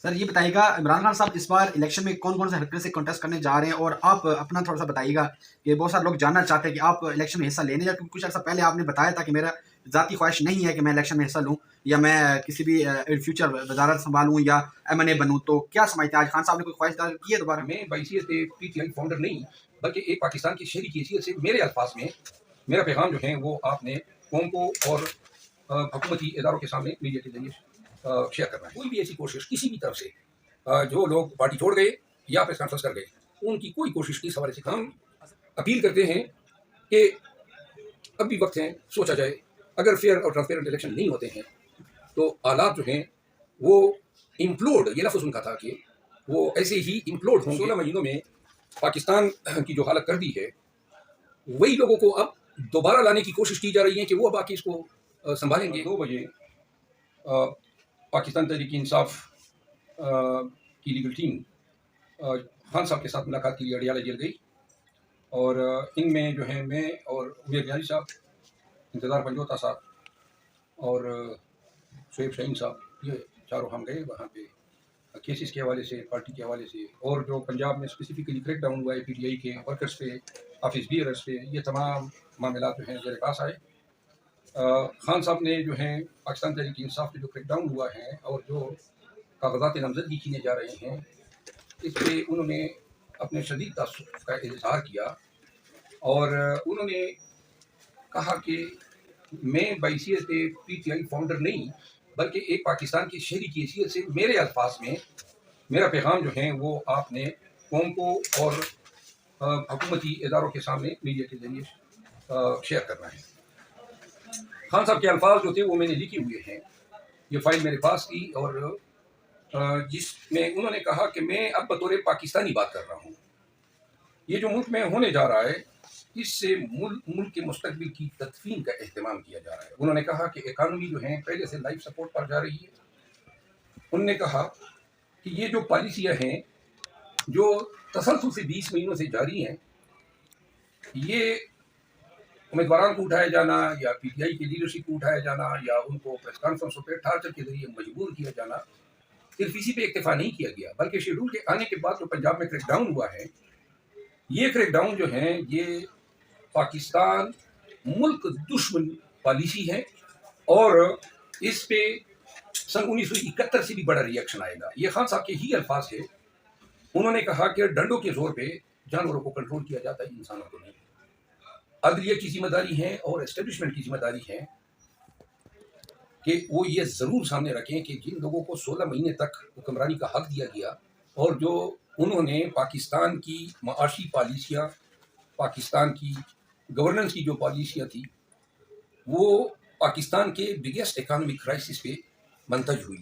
Sir ये बताइएगा, इमरान खान साहब इस बार इलेक्शन में कौन-कौन से हलके से कॉन्टेस्ट करने जा रहे हैं? और आप अपना थोड़ा-सा बताइएगा कि बहुत सारे लोग जानना चाहते हैं कि आप इलेक्शन में हिस्सा लेने या क्योंकि कुछ अर्सा पहले आपने बताया था कि मेरा ज़ाती ख्वाहिश नहीं है कि मैं इलेक्शन में हिस्सा लूँ या मैं किसी भी इन फ्यूचर वज़ारत सँभालूँ या एमएनए बनूँ। तो क्या समझते हैं आज खान साहब ने कोई ख्वाहिश ज़ाहिर की है दोबारा? मैं बहैसियत पीटीआई फाउंडर नहीं, बल्कि एक पाकिस्तान के शहरी की हैसियत से मेरे अल्फाज में मेरा पैगाम जो है वो आपने कौम को और हुकूमती इदारों के सामने मीडिया के जरिए शेयर करना है। कोई भी ऐसी कोशिश किसी भी तरफ से जो लोग पार्टी छोड़ गए या प्रेस कॉन्फ्रेंस कर गए, उनकी कोई कोशिश इस हवाले से हम अपील करते हैं कि अब भी वक्त है, सोचा जाए। अगर फेयर और ट्रांसपेरेंट इलेक्शन नहीं होते हैं तो हालात जो हैं वो इम्प्लोड, ये लफ्ज़ उनका था कि वो ऐसे ही इम्प्लोड होंगे। 16 महीनों में पाकिस्तान की जो हालत कर दी है, वही लोगों को अब दोबारा लाने की कोशिश की जा रही है कि वो अब आके इसको संभालेंगे। 2 बजे पाकिस्तान तहरीक इंसाफ की लीगल टीम खान साहब के साथ मुलाकात के लिए अडियाला जेल गई और इनमें जो है मैं और उमर न्याजी साहब, इंतज़ार पंजोता साहब और शोएब शाहीन साहब, ये चारों हम गए वहाँ पे केसेस के हवाले से, पार्टी के हवाले से, और जो पंजाब में स्पेसिफिकली क्रैक डाउन हुआ है पीटीआई के वर्कर्स पे, ऑफिस बियरर्स पे, ये तमाम मामला जो हैं मेरे पास आए। खान साहब ने जो है पाकिस्तान तहरीक इंसाफ पे जो क्रैक डाउन हुआ है और जो कागजात नामजदगी खींचे जा रहे हैं, इस पर उन्होंने अपने शदीद तासुफ का इजहार किया और उन्होंने कहा कि मैं बहैसियत पीटीआई फाउंडर नहीं, बल्कि एक पाकिस्तान के शहरी की हैसियत से मेरे अल्फाज में मेरा पैगाम जो है वो आपने कौम को और हुकूमती इदारों के सामने मीडिया के जरिए शेयर करना है। खान साहब के अल्फाज जो थे वो मैंने लिखे हुए हैं, ये फाइल मेरे पास थी और जिसमें उन्होंने कहा कि मैं अब बतौर पाकिस्तानी बात कर रहा हूँ। ये जो मुल्क में होने जा रहा है, इससे मुल्क के मुस्तकबिल की तदफीन का एहतमाम किया जा रहा है। उन्होंने कहा कि इकानमी जो है पहले से लाइफ सपोर्ट पर जा रही है। उन्होंने कहा कि ये जो पॉलिसियाँ हैं जो तसलसल से 20 महीनों से जारी हैं, ये उम्मीदवारों को उठाया जाना या पीटीआई की लीडरशिप को उठाया जाना या उनको प्रेस कॉन्फ्रेंसों पर टार्चर के जरिए मजबूर किया जाना, सिर्फ इसी पे इक्तफा नहीं किया गया, बल्कि शेड्यूल के आने के बाद जो पंजाब में क्रैकडाउन हुआ है, ये क्रैकडाउन जो है ये पाकिस्तान मुल्क दुश्मन पॉलिसी है और इस पे सन 1971 से भी बड़ा रिएक्शन आएगा। ये खान साहब के ही अल्फाज है। उन्होंने कहा कि डंडों के जोर पे जानवरों को कंट्रोल किया जाता है, इंसानों को नहीं। अदलिया की जिम्मेदारी है और एस्टेब्लिशमेंट की जिम्मेदारी है कि वो ये ज़रूर सामने रखें कि जिन लोगों को 16 महीने तक हुक्मरानी का हक दिया गया और जो उन्होंने पाकिस्तान की माशी पॉलिसियाँ, पाकिस्तान की गवर्नेंस की जो पॉलिसियाँ थी, वो पाकिस्तान के बिगेस्ट इकोनॉमिक क्राइसिस पे मंतज हुई।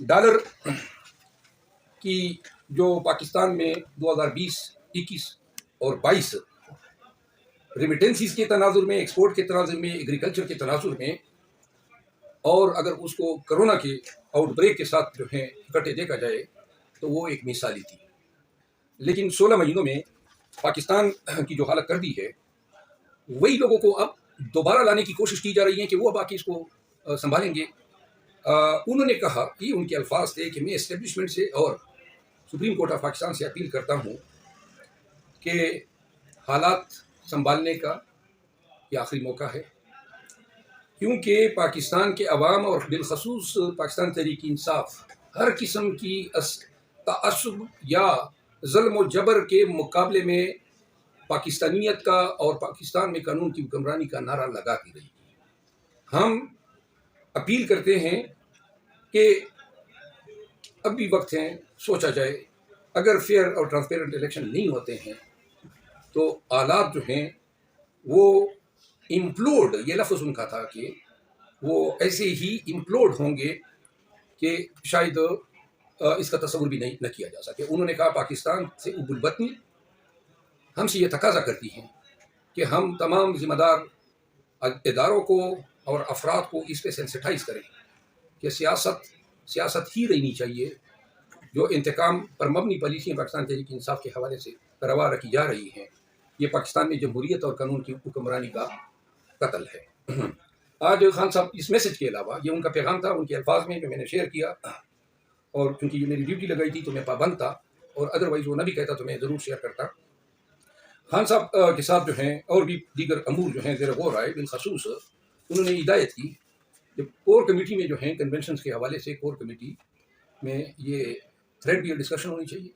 डॉलर की जो पाकिस्तान में 2020, 21 और 22 रेमिटेंसीज के तनाजुर में, एक्सपोर्ट के तनाजुर में, एग्रीकल्चर के तनाजुर में, और अगर उसको कोरोना के आउटब्रेक के साथ जो है इकट्ठे देखा जाए तो वो एक मिसाली थी। लेकिन 16 महीनों में पाकिस्तान की जो हालत कर दी है, वही लोगों को अब दोबारा लाने की कोशिश की जा रही है कि वो अब आके इसको संभालेंगे। उन्होंने कहा कि उनके अल्फाज थे कि मैं एस्टेब्लिशमेंट से और सुप्रीम कोर्ट ऑफ पाकिस्तान से अपील करता हूँ कि हालात संभालने का ये आखिरी मौका है, क्योंकि पाकिस्तान के अवाम और बिलखसूस पाकिस्तान तहरीक इंसाफ हर किस्म की तअस्सुब या ज़ुल्म व जबर के मुकाबले में पाकिस्तानियत का और पाकिस्तान में कानून की हुक्मरानी का नारा लगाती रही। हम अपील करते हैं कि अब भी वक्त है, सोचा जाए। अगर फेयर और ट्रांसपेरेंट इलेक्शन नहीं होते हैं तो हालात जो हैं वो इम्प्लोड, ये लफ्ज़ उनका था कि वो ऐसे ही इम्प्लोड होंगे कि शायद इसका तस्वुर भी नहीं न किया जा सके। उन्होंने कहा पाकिस्तान से उबुलवतनी हमसे ये तकाजा करती हैं कि हम तमाम ज़िम्मेदार इदारों को और अफराद को इस पर सेंसिटाइज़ करें कि सियासत ही रहनी चाहिए। जो इंतकाम पर मबनी पॉलिसियाँ पाकिस्तान तहरीक इंसाफ के हवाले से रवा रखी जा रही हैं, ये पाकिस्तान में जमहूरियत और कानून की हुक्मरानी का कत्ल है। आज खान साहब इस मैसेज के अलावा, ये उनका पैगाम था उनके अल्फाज में जो मैंने शेयर किया, और चूँकि ये मेरी ड्यूटी लगाई थी तो मैं पाबंद था, और अदरवाइज़ वो ना भी कहता तो मैं ज़रूर शेयर करता। खान साहब के साथ जो हैं और भी दीगर अमूर जो हैं ज़ेर गौर आए, बिलख़सूस उन्होंने हिदायत की जब कोर कमेटी में जो हैं कन्वेंशन के हवाले से कोर कमेटी में ये थ्रेड भी डिस्कशन होनी चाहिए।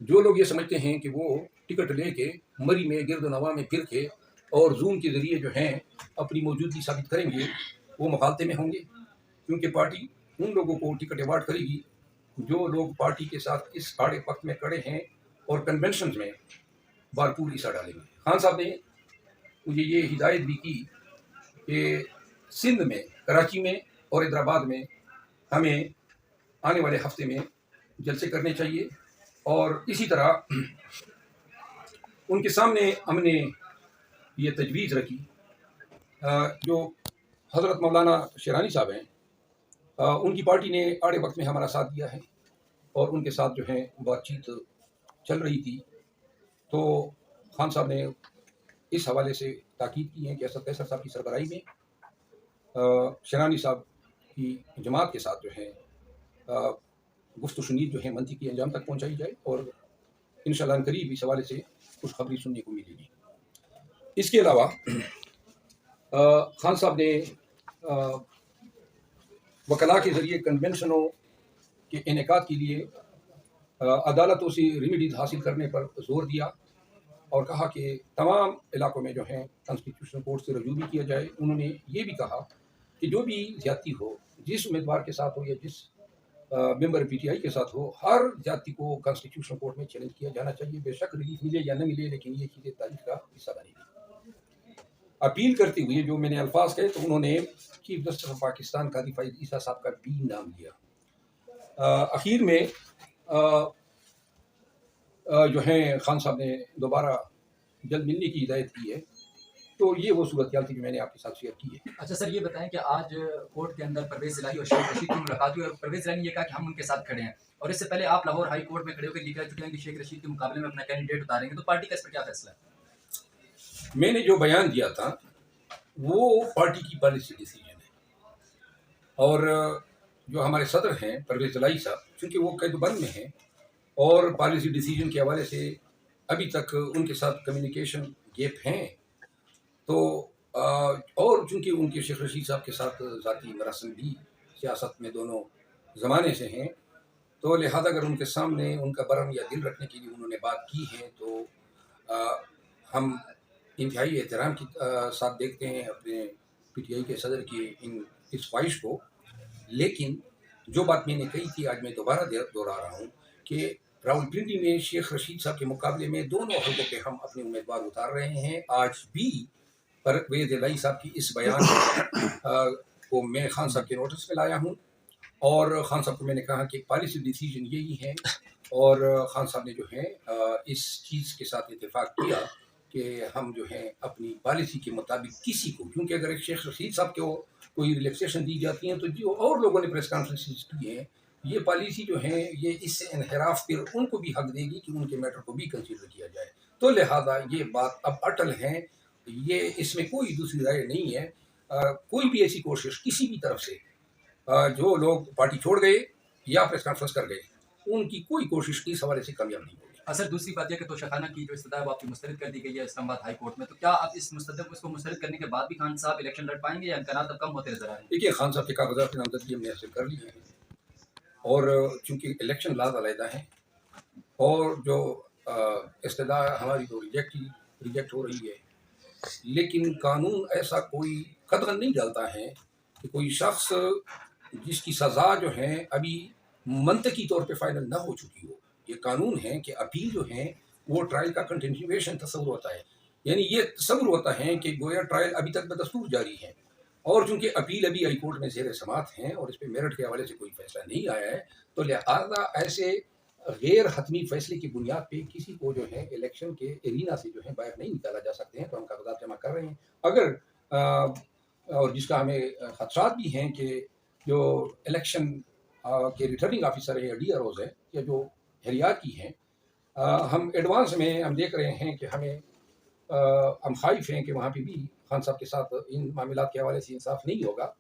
जो लोग ये समझते हैं कि वो टिकट लेके मरी में गिरदनवा में फिर के और जूम के ज़रिए जो हैं अपनी मौजूदगी साबित करेंगे, वो मुखालते में होंगे, क्योंकि पार्टी उन लोगों को टिकट अवार्ड करेगी जो लोग पार्टी के साथ इस आड़े पक्ष में खड़े हैं और कन्वेंशन में भरपूर हिस्सा डालेंगे। खान साहब ने मुझे ये हिदायत भी की कि सिंध में, कराची में और हैदराबाद में हमें आने वाले हफ्ते में जलसे करने चाहिए, और इसी तरह उनके सामने हमने ये तजवीज़ रखी। जो हज़रत मौलाना शेरानी साहब हैं, उनकी पार्टी ने आड़े वक्त में हमारा साथ दिया है और उनके साथ जो है बातचीत चल रही थी, तो खान साहब ने इस हवाले से ताकीद की है कि असद कैसर साहब की सरबराही में शेरानी साहब की जमात के साथ जो है गुफ्त शुनीद जो है मंतिकी अंजाम तक पहुँचाई जाए, और इंशाअल्लाह करीब इस हवाले से खुशखबरी सुनने को मिलेगी। इसके अलावा खान साहब ने वकला के ज़रिए कन्वेंशनों के इनेकाद के लिए अदालतों से रेमेडीज़ हासिल करने पर जोर दिया और कहा कि तमाम इलाकों में जो है कॉन्स्टिट्यूशनल कोर्ट से रजू भी किया जाए। उन्होंने ये भी कहा कि जो भी ज़्यादती हो, जिस उम्मीदवार के साथ हो या जिस मेंबर पीटीआई के साथ हो, हर ज़्यादती को कॉन्स्टिट्यूशनल कोर्ट में चैलेंज किया जाना चाहिए, बेशक रिलीफ मिले या न मिले, लेकिन ये चीज़ें तारीख का हिस्सा बनेगी। अपील करते हुए जो मैंने अल्फाज कहे तो उन्होंने चीफ जस्टिस ऑफ पाकिस्तान कादी फ़ाइज़ ईसा साहब का भी नाम लिया। आखिर में जो है खान साहब ने दोबारा जल्द मिलने की हिदायत की है, तो ये वो सूरत थी जो मैंने आपके साथ शेयर की है। अच्छा सर, ये बताएं कि आज कोर्ट के अंदर परवेज़ इलाही और शेख रशीद की मुलाकात हुई और परवेज़ इलाही ने ये कहा कि हम उनके साथ खड़े हैं, और इससे पहले आप लाहौर हाई कोर्ट में खड़े होकर ये कह चुके हैं कि शेख रशीद के मुकाबले में अपना कैंडिडेट उतारेंगे, तो पार्टी का इस पर क्या फैसला है? मैंने जो बयान दिया था वो पार्टी की पॉलिसी डिसीजन है, और जो हमारे सदर हैं परवेज़ इलाही साहब, चूँकि वो कैदबंद में हैं और पॉलिसी डिसीजन के हवाले से अभी तक उनके साथ कम्युनिकेशन गैप हैं, तो और चूँकि उनके शेख रशीद साहब के साथ ज़ाती मरासिम भी सियासत में दोनों ज़माने से हैं, तो लिहाजा अगर उनके सामने उनका बरम या दिल रखने के लिए उन्होंने बात की है, तो हम इंतहाई एहतराम के साथ देखते हैं अपने पीटीआई के सदर की इस ख्वाहिश को। लेकिन जो बात मैंने कही थी आज मैं दोबारा दोहरा रहा हूँ कि रावलपिंडी में शेख रशीद साहब के मुकाबले में दोनों हलकों पे हम अपने उम्मीदवार उतार रहे हैं। आज भी परवेज़ इलाही साहब की इस बयान को मैं खान साहब के नोटिस में लाया हूँ, और खान साहब को मैंने कहा कि पॉलिसी डिसीजन यही है, और खान साहब ने जो है इस चीज़ के साथ इत्तेफाक किया कि हम जो है अपनी पॉलिसी के मुताबिक किसी को, क्योंकि अगर एक शेख रशीद साहब को कोई रिलैक्सेशन दी जाती है तो जो और लोगों ने प्रेस कॉन्फ्रेंस की है, ये पॉलिसी जो है ये इससे इनहराफ फिर उनको भी हक देगी कि उनके मैटर को भी कंसीडर किया जाए। तो लिहाजा ये बात अब अटल है, ये इसमें कोई दूसरी राय नहीं है। कोई भी ऐसी कोशिश किसी भी तरफ से जो लोग पार्टी छोड़ गए या प्रेस कॉन्फ्रेंस कर गए, उनकी कोई कोशिश इस हवाले से कामयाब नहीं होगी। सर, दूसरी बात यह कि तोशाखाना की जो इस्तदा है वो आपकी मुस्तरद कर दी गई है इस्लामाबाद हाई कोर्ट में, तो क्या आप इस मुस्तरद करने के बाद भी खान साहब इलेक्शन लड़ पाएंगे या इम्कानात अब कम होते नजर आ रहे हैं? देखिए, खान साहब के कागजात की नामजदगी हमने हासिल कर ली है, और चूँकि इलेक्शन लाज अलहदा है और जो इस्तदा हमारी तो रिजेक्ट हो रही है, लेकिन कानून ऐसा कोई कदगन नहीं डालता है कि कोई शख्स जिसकी सज़ा जो है अभी मंतकी तौर पे फाइनल ना हो चुकी हो। ये कानून है कि अपील जो है वो ट्रायल का कंटिन्यूएशन तस्वुर होता है, यानी ये तस्वुर होता है कि गोया ट्रायल अभी तक बदस्तूर जारी है, और चूँकि अपील अभी हाई कोर्ट में ज़ेर समात हैं और इस पर मेरिट के हवाले से कोई फैसला नहीं आया है, तो लिहाजा ऐसे गैर हतमी फैसले की बुनियाद पे किसी को जो है इलेक्शन के एरिना से जो है बाहर नहीं निकाला जा सकते हैं। तो हम कागजात जमा कर रहे हैं, अगर और जिसका हमें खदशात भी हैं कि जो इलेक्शन के रिटर्निंग ऑफिसर है या DROs हैं या जो हरियाती हैं, हम एडवांस में हम देख रहे हैं कि हमें हम खाइफ हैं कि वहाँ पे भी खान साहब के साथ इन मामलात के हवाले से इंसाफ नहीं होगा,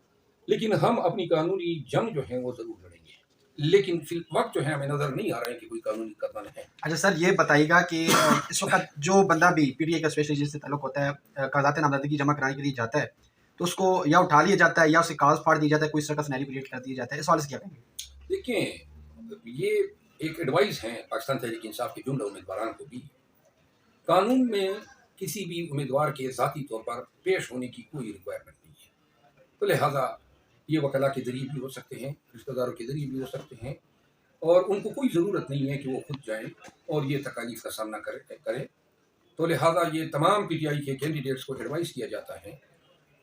लेकिन हम अपनी कानूनी जंग जो है वो ज़रूर लड़ेंगे। लेकिन फिल वक्त जो है हमें नज़र नहीं आ रहा है कि कोई कानूनी कदम है। अच्छा सर, ये बताइएगा कि इस वक्त जो बंदा भी पीटीआई का स्पेशली जिससे ताल्लुक होता है, कागजात नामजदगी जमा कराने के लिए जाता है, तो उसको या उठा लिया जाता है या उसे कागज फाड़ दिया जाता है, कोई इस तरह का सिनेरियो क्रिएट कर दिया जाता है। इस हवाले से क्या कहेंगे? देखिए, ये एक एडवाइस है पाकिस्तान तहरीक इंसाफ के जुमला उम्मीदवारों को भी। कानून में किसी भी उम्मीदवार के ज़ाती तौर पर पेश होने की कोई रिक्वायरमेंट नहीं है, तो लिहाजा ये वकला के ज़रिए भी हो सकते हैं, रिश्तेदारों के ज़रिए भी हो सकते हैं, और उनको कोई ज़रूरत नहीं है कि वो खुद जाएं और ये तकालीफ का सामना करें। तो लिहाजा ये तमाम पीटीआई के कैंडिडेट्स को एडवाइस किया जाता है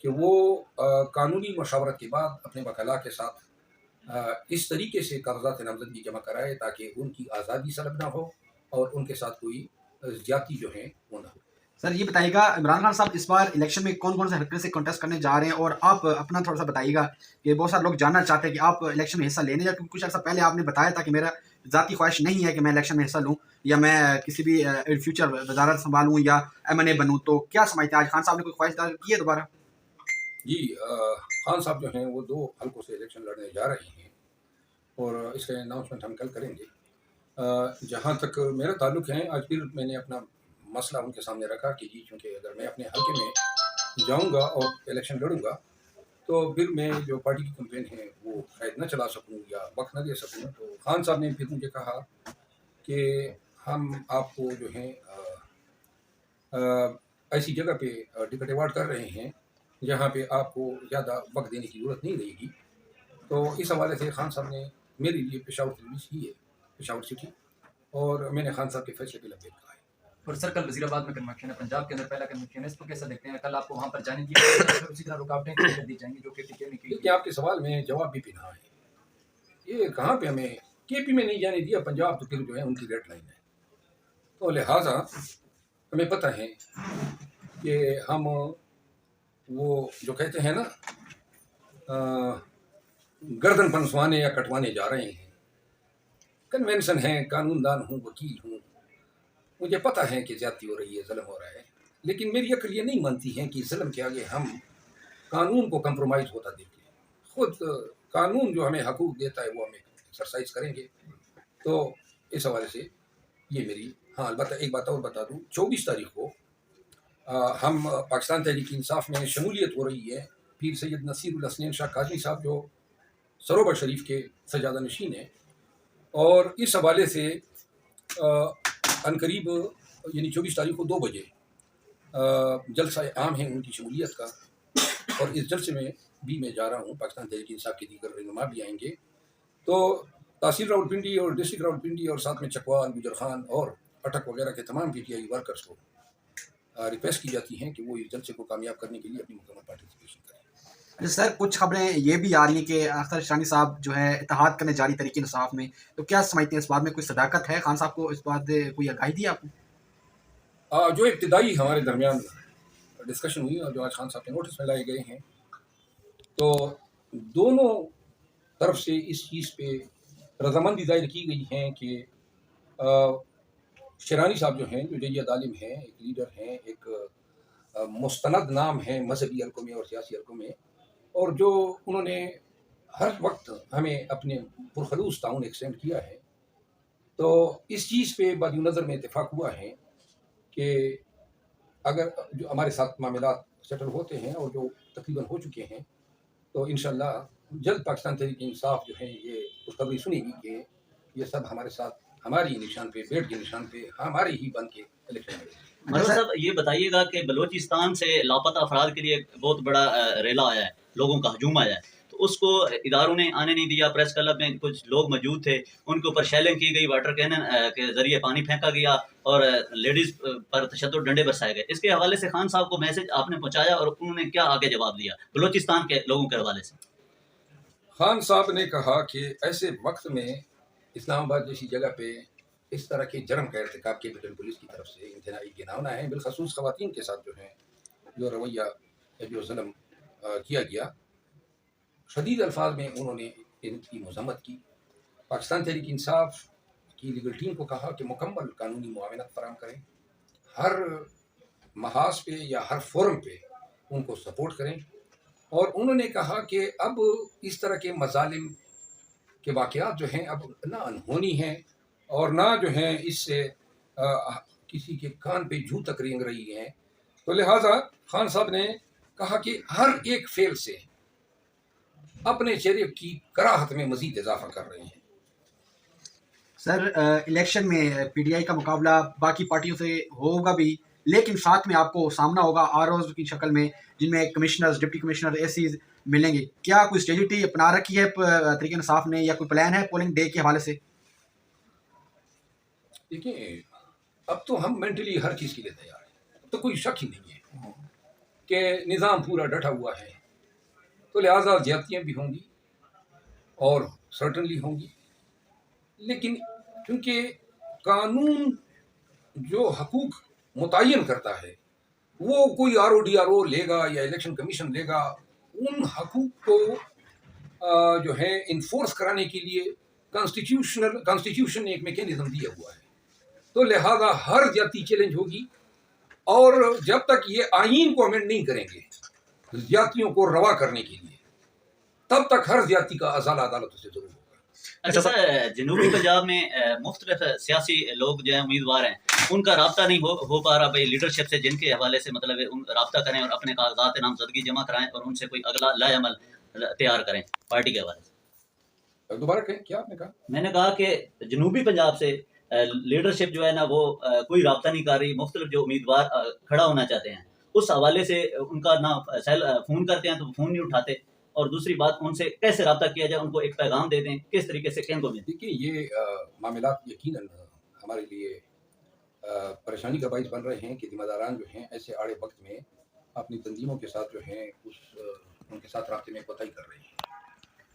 कि वो कानूनी मशावरत के बाद अपने वकला के साथ इस तरीके से कागजात नामजदगी जमा कराए ताकि उनकी आज़ादी सलब ना हो और उनके साथ कोई ज्यादती जो है वो ना हो। सर ये बताइएगा, इमरान खान साहब इस बार इलेक्शन में कौन कौन से हल्के से कॉन्टेस्ट करने जा रहे हैं, और आप अपना थोड़ा सा बताइएगा कि बहुत सारे लोग जानना चाहते हैं कि आप इलेक्शन में हिस्सा लेने, या क्योंकि कुछ अर्सा पहले आपने बताया था कि मेरा ज़ाती ख्वाहिश नहीं है कि मैं इलेक्शन में हिस्सा लूँ या मैं किसी भी फ्यूचर वजारत संभालूँ या एमएनए बनूँ, तो क्या समझते हैं आज खान साहब ने कोई ख्वाहिश जाहिर की है दोबारा? जी, खान साहब जो हैं वो 2 हल्कों से इलेक्शन लड़ने जा रहे हैं और इसका अनाउंसमेंट हम कल करेंगे। जहाँ तक मेरा ताल्लुक है, आज फिर मैंने अपना मसला उनके सामने रखा कि जी चूँकि अगर मैं अपने हल्के में जाऊँगा और इलेक्शन लड़ूँगा तो फिर मैं जो पार्टी की कैंपेन है वो शायद न चला सकूँ या वक्त न दे सकूँ। तो खान साहब ने फिर मुझे कहा कि हम आपको जो है ऐसी जगह पे टिकट अवार्ड कर रहे हैं जहाँ पे आपको ज़्यादा वक्त देने की ज़रूरत नहीं रहेगी। तो इस हवाले से खान साहब ने मेरे लिए पेशावर तजवीज़ की है, पेशावर सिटी, और मैंने खान साहब के फैसले पे लब्बैक कहा है। और सर कल वजीराबाद में कन्वेंशन है, पंजाब के अंदर पहला कन्वेंशन है, इसको कैसा देखते हैं? कल आपको वहाँ पर जाने दिया जाएगा, फिर उसी तरह रुकावटें क्लियर कर दी जाएंगी जो कि पीटीआई ने की? देखिए, आपके सवाल में जवाब भी पिना है। ये कहाँ पे हमें केपी में नहीं जाने दिया, पंजाब तो फिर जो है उनकी रेड लाइन है। तो लिहाजा हमें पता है कि हम वो जो कहते हैं ना गर्दन पनसवाने या कटवाने जा रहे हैं। कन्वेंशन है, कानूनदान हूँ, वकील हूँ, मुझे पता है कि ज्यादती हो रही है, जुल्म हो रहा है, लेकिन मेरी अक्ल ये नहीं मानती है कि जुल्म के आगे हम कानून को कंप्रोमाइज़ होता देखें। खुद कानून जो हमें हकूक़ देता है वो हमें एक्सरसाइज करेंगे। तो इस हवाले से ये मेरी, हाँ अलबत्ता एक बात और बता दूँ, 24 तारीख को हम पाकिस्तान तहरीक इंसाफ में शमूलियत हो रही है। पीर सैयद नसीरुल हसनैन शाह काज़मी साहब जो सरोवर शरीफ के सजादा नशीन हैं, और इस हवाले से अनकरीब यानी 24 तारीख को 2 बजे जलसा आम है उनकी शमूलियत का, और इस जलसे में भी मैं जा रहा हूँ। पाकिस्तान तहरीक इंसाफ के दीगर रहनुमा भी आएंगे। तो तहसील रावलपिंडी और डिस्ट्रिक्ट रावलपिंडी और साथ में चकवाल, गुजर खान और अटक वगैरह के तमाम पीटीआई वर्कर्स को रिक्वेस्ट की जाती हैं कि वो इस जलसे को कामयाब करने के लिए अपनी मुकम्मल पार्टिसिपेशन करें। अच्छा सर, कुछ खबरें ये भी आ रही हैं कि अख्तर शानी साहब जो है इत्तेहाद करने जा रही तहरीक इंसाफ में, तो क्या समझते हैं इस बात में कोई सदाकत है? खान साहब को इस बात कोई आगाही दी आपने? जो इब्तदाई हमारे दरमियान डिस्कशन हुई और जो आज खान साहब के नोटिस में लाए गए हैं, तो दोनों तरफ से इस चीज़ पे रजामंदी जाहिर की गई है कि शेरानी साहब जो हैं, जो जैयद आलिम हैं, एक लीडर हैं, एक मुस्तनद नाम है मजहबी हल्कों में और सियासी हल्कों में, और जो उन्होंने हर वक्त हमें अपने पुरखलूस ताउन एक्सटेंड किया है। तो इस चीज़ पे मद्देनज़र में इत्तेफाक हुआ है कि अगर जो हमारे साथ मामलात सेटल होते हैं और जो तकरीबन हो चुके हैं, तो इंशाअल्लाह जल्द पाकिस्तान तहरीक इंसाफ जो है ये खुशखबरी सुनेगी कि ये सब हमारे साथ हमारी निशान पे, बेट के निशान पे, हमारे ही बन के इलेक्शन लड़ेंगे। मनोज साहब, ये बताइएगा कि बलूचिस्तान से लापता अफराद के लिए एक बहुत बड़ा रेला आया है, लोगों का हजूम आया है, तो उसको इदारों ने आने नहीं दिया। प्रेस क्लब में कुछ लोग मौजूद थे, उनके ऊपर शेलिंग की गई, वाटर कैनन के जरिए पानी फेंका गया और लेडीज पर तशद्दुद, डंडे बरसाए गए। इसके हवाले से खान साहब को मैसेज आपने पहुंचाया और उन्होंने क्या आगे जवाब दिया बलूचिस्तान के लोगों के हवाले से? खान साहब ने कहा कि ऐसे वक्त में इस्लामाबाद जैसी जगह पे इस तरह के जर्म का इर्तिकाब कैपिटल पुलिस की तरफ से इंतहाई गिनाना है, बिलखसूस ख़वातीन के साथ जो है जो रवैया जो जुल्म किया गया। शदीद अल्फाज में उन्होंने इनकी मज़म्मत की। पाकिस्तान तहरीक इंसाफ की लीगल टीम को कहा कि मुकम्मल कानूनी मुआवनत फराहम करें, हर महाज पे या हर फोरम पे उनको सपोर्ट करें, और उन्होंने कहा कि अब इस तरह के मजालिम कि वाक़यात जो हैं अब ना अनहोनी हैं और ना जो हैं इससे किसी के कान पे जूं तक रेंग रही हैं। तो लिहाजा खान साहब ने कहा कि हर एक फेल से अपने चेहरे की कराहत में मजीद इजाफा कर रहे हैं। सर इलेक्शन में पीटीआई का मुकाबला बाकी पार्टियों से होगा भी, लेकिन साथ में आपको सामना होगा आरओज की शक्ल में, जिनमें कमिश्नर्स, डिप्टी कमिश्नर, एसीज मिलेंगे। क्या कोई स्ट्रेटजी अपना रखी है तरीके इंसाफ ने, या कोई प्लान है पोलिंग डे के हवाले से? देखिए, अब तो हम मेंटली हर चीज़ के लिए तैयार हैं। अब तो कोई शक ही नहीं है कि निज़ाम पूरा डटा हुआ है। तो लिहाजा ज्यादतियाँ भी होंगी और सर्टनली होंगी, लेकिन क्योंकि कानून जो हकूक मुतय्यन करता है वो कोई RODRO लेगा या इलेक्शन कमीशन लेगा, उन हकूक को जो है इन्फोर्स कराने के लिए कॉन्स्टिट्यूशन ने एक मैकेनिज्म दिया हुआ है। तो लिहाजा हर ज्यादती चैलेंज होगी, और जब तक ये आईन को अमेंड नहीं करेंगे ज्यादतियों को रवा करने के लिए, तब तक हर ज्यादती का अजाला अदालतों से जरूर होगा। अच्छा सर, जनूबी पंजाब में मुख्तलिफ सियासी लोग जो हैं, उम्मीदवार हैं, उनका राब्ता नहीं हो पा रहा भाई लीडरशिप से, जिनके हवाले से मतलब उन राब्ता करें और अपने कागजात नामजदगी जमा कराएं और उनसे कोई अगला लाएअमल तैयार करें पार्टी के हवाले से। दोबारा कहें, क्या आपने कहा? मैंने कहा कि जनूबी पंजाब से लीडरशिप जो है ना वो कोई राब्ता नहीं कर रही, मुख्तलिफ जो उम्मीदवार खड़ा होना चाहते हैं उस हवाले से उनका ना फ़ोन करते हैं तो वो फ़ोन नहीं उठाते, और दूसरी बात उनसे कैसे रब्ता किया जाए, उनको एक पैगाम दे दें, किस तरीके से कहने को मिले। देखिए, ये मामलात यकीनन हमारे लिए परेशानी का बाइस बन रहे हैं कि जिम्मेदारान जो हैं ऐसे आड़े वक्त में अपनी तंजीमों के साथ जो हैं उनके साथ राब्ते में कोताही कर रहे हैं।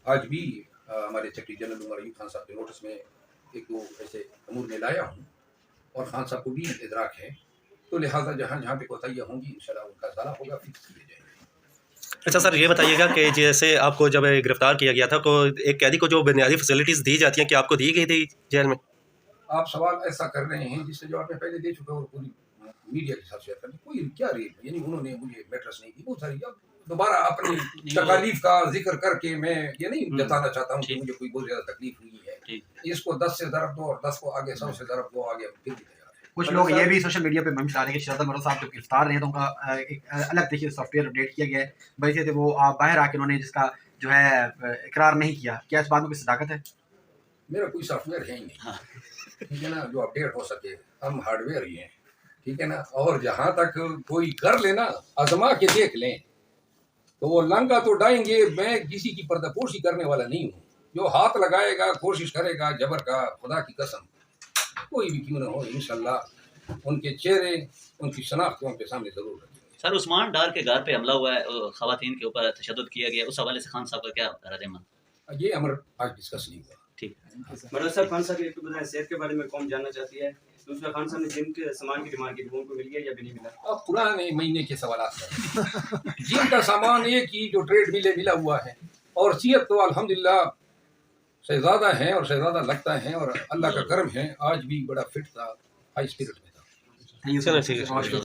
आज भी हमारे सेक्रेटरी जनरल उमर अयूब खान साहब के नोटिस में एक दो ऐसे अमूर में लाया हूँ, और खान साहब को भी इदराक है। तो लिहाजा जहाँ जहाँ पे कोताहियाँ होंगी इंशाल्लाह उनका इज़ाला होगा, फिक्स किए जाएंगे। अच्छा सर, ये बताइएगा कि जैसे आपको जब गिरफ्तार किया गया था, तो एक कैदी को जो बुनियादी फैसिलिटीज़ दी जाती हैं, कि आपको दी गई थी जेल में? आप सवाल ऐसा कर रहे हैं जिससे जवाब मैं पहले दे चुका हूँ, और पूरी मीडिया के साथ शेयर करने कोई क्या रेट, यानी उन्होंने मुझे मैट्रेस नहीं दी, बहुत सारी। अब दोबारा अपनी तकलीफ का जिक्र करके मैं ये नहीं जताना चाहता हूँ कि मुझे कोई बहुत ज़्यादा तकलीफ हुई है। इसको 10 से ज़रब दो और 10 को आगे 100 से ज़रब दो आगे, फिर भी तैयार है। कुछ लोग ये भी सोशल मीडिया पे मुहिम चला रहे हैं कि शहजाद मर्द साहब जब गिरफ्तार रहे तो उनका एक अलग तरीके से सॉफ्टवेयर अपडेट किया गया है, वैसे थे वो बाहर आके उन्होंने जिसका जो है इकरार नहीं किया। क्या इस बात में कोई सदाकत है? मेरा कोई सॉफ्टवेयर है ही नहीं, ठीक है ना, जो अपडेट हो सके। हम हार्डवेयर ही हैं, ठीक है ना। और जहाँ तक कोई कर लेना, आजमा के देख लें, तो वो लंका तो डाएंगे। मैं किसी की पर्दापोशी करने वाला नहीं हूँ। जो हाथ लगाएगा, कोशिश करेगा जबर का, खुदा की कसम कोई भी क्यों ना हो, इंशाल्लाह उनके चेहरे, उनकी शनाख्त उनके सामने जरूर रखेंगे। सर, उस्मान डार के घर पे हमला हुआ है, खवातीन के ऊपर तशद्दुद किया गया, उस हवाले से खान साहब का क्या रद्द-ए-अमल? ये अमर आज डिस्कस नहीं हुआ। ठीक है। मरद साहब, खान साहब एक बताएं, सेहत के बारे में कौन जानना चाहती है? दूसरा, खान साहब ने जिम के सामान की डिमांड की थी, उनको मिल गया या भी नहीं मिला? अब पुराने महीने के सवाल जिम का सामान एक ही जो ट्रेड मिला हुआ है, और सीहत तो अल्हम्दुलिल्लाह शहजादा है और शहजादा लगता है, और अल्लाह का करम है आज भी बड़ा फिट था, हाई स्पिरिट में था। ठीक है।